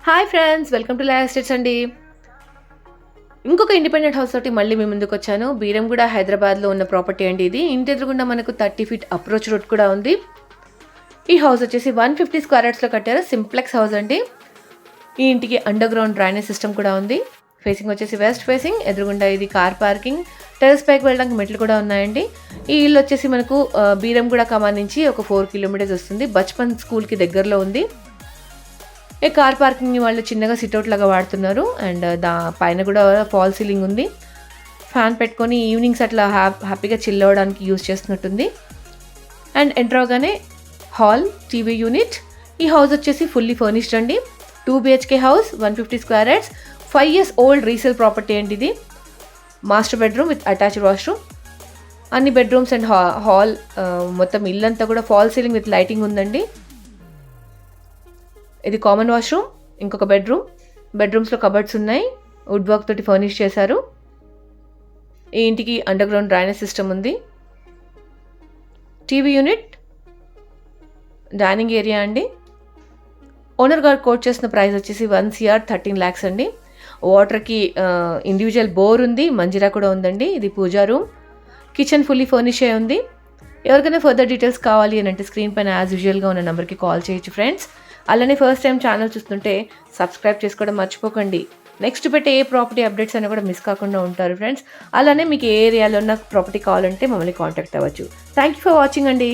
Hi friends, welcome to live estates అండి. ఇంకొక independent house తోటి మళ్ళీ మీ ముందుకు వచ్చాను. బీరంగూడ హైదరాబాద్లో ఉన్న ప్రాపర్టీ అండి ఇది. ఇంటి ఎదురుగుండా మనకు 30 ఫీట్ అప్రోచ్ రోడ్ కూడా ఉంది. ఈ హౌస్ వచ్చేసి 150 స్క్వేర్ యార్డ్స్లో కట్టారు. సింప్లెక్స్ హౌస్ అండి. ఈ ఇంటికి అండర్ గ్రౌండ్ డ్రైనేజ్ సిస్టమ్ కూడా ఉంది. ఫేసింగ్ వచ్చేసి వెస్ట్ ఫేసింగ్. ఎదురుగుండా ఇది కార్ పార్కింగ్. టెర్రస్ పైకి వెళ్ళడానికి మెట్లు కూడా ఉన్నాయండి. ఈ ఇల్లు వచ్చేసి మనకు బీరంగూడ కమాన్ నుంచి ఒక 4 కిలోమీటర్స్ వస్తుంది. బచ్పన్ స్కూల్కి దగ్గరలో ఉంది. ఈ కార్ పార్కింగ్ని వాళ్ళు చిన్నగా సిట్అవుట్ లాగా వాడుతున్నారు. అండ్ పైన కూడా ఫాల్ సీలింగ్ ఉంది. ఫ్యాన్ పెట్టుకొని ఈవినింగ్స్ అట్లా హ్యాపీగా చిల్ అవ్వడానికి యూజ్ చేస్తున్నట్టుంది. అండ్ ఎంటర్ అవగానే హాల్, టీవీ యూనిట్. ఈ హౌస్ వచ్చేసి ఫుల్లీ ఫర్నిష్డ్ అండి. 2 BHK house, 150 square yards, 5 years old resale property అండి ఇది. Master bedroom with attached washroom. అన్ని బెడ్రూమ్స్ అండ్ హాల్ మొత్తం ఇల్లంతా కూడా ఫాల్ సీలింగ్ విత్ లైటింగ్ ఉందండి. ఇది కామన్ వాష్రూమ్, ఇంకొక బెడ్రూమ్. బెడ్రూమ్స్లో కబర్డ్స్ ఉన్నాయి. వుడ్ వర్క్ తోటి ఫర్నిష్ చేశారు. ఈ ఇంటికి అండర్ గ్రౌండ్ డ్రైనేజ్ సిస్టమ్ ఉంది. టీవీ యూనిట్, డైనింగ్ ఏరియా అండి. ఓనర్ గారు కోట్ చేసిన ప్రైస్ వచ్చేసి 1 CR 13 lakhs అండి. వాటర్కి ఇండివిజువల్ బోర్ ఉంది, మంజిరా కూడా ఉందండి. ఇది పూజా రూమ్. కిచెన్ ఫుల్లీ ఫర్నిష్ అయి ఉంది. ఎవరికైనా ఫర్దర్ డీటెయిల్స్ కావాలి అని అంటే స్క్రీన్ పైన యాజ్ యూజువల్గా ఉన్న నెంబర్కి కాల్ చేయొచ్చు ఫ్రెండ్స్. అలానే ఫస్ట్ టైం ఛానల్ చూస్తుంటే సబ్స్క్రైబ్ చేసుకోవడం మర్చిపోకండి. నెక్స్ట్ పెట్టే ఏ ప్రాపర్టీ అప్డేట్స్ అయినా కూడా మిస్ కాకుండా ఉంటారు ఫ్రెండ్స్. అలానే మీకు ఏ ఏరియాలో ఉన్న ప్రాపర్టీ కావాలంటే మమ్మల్ని కాంటాక్ట్ అవ్వచ్చు. థ్యాంక్ యూ ఫర్ వాచింగ్ అండి.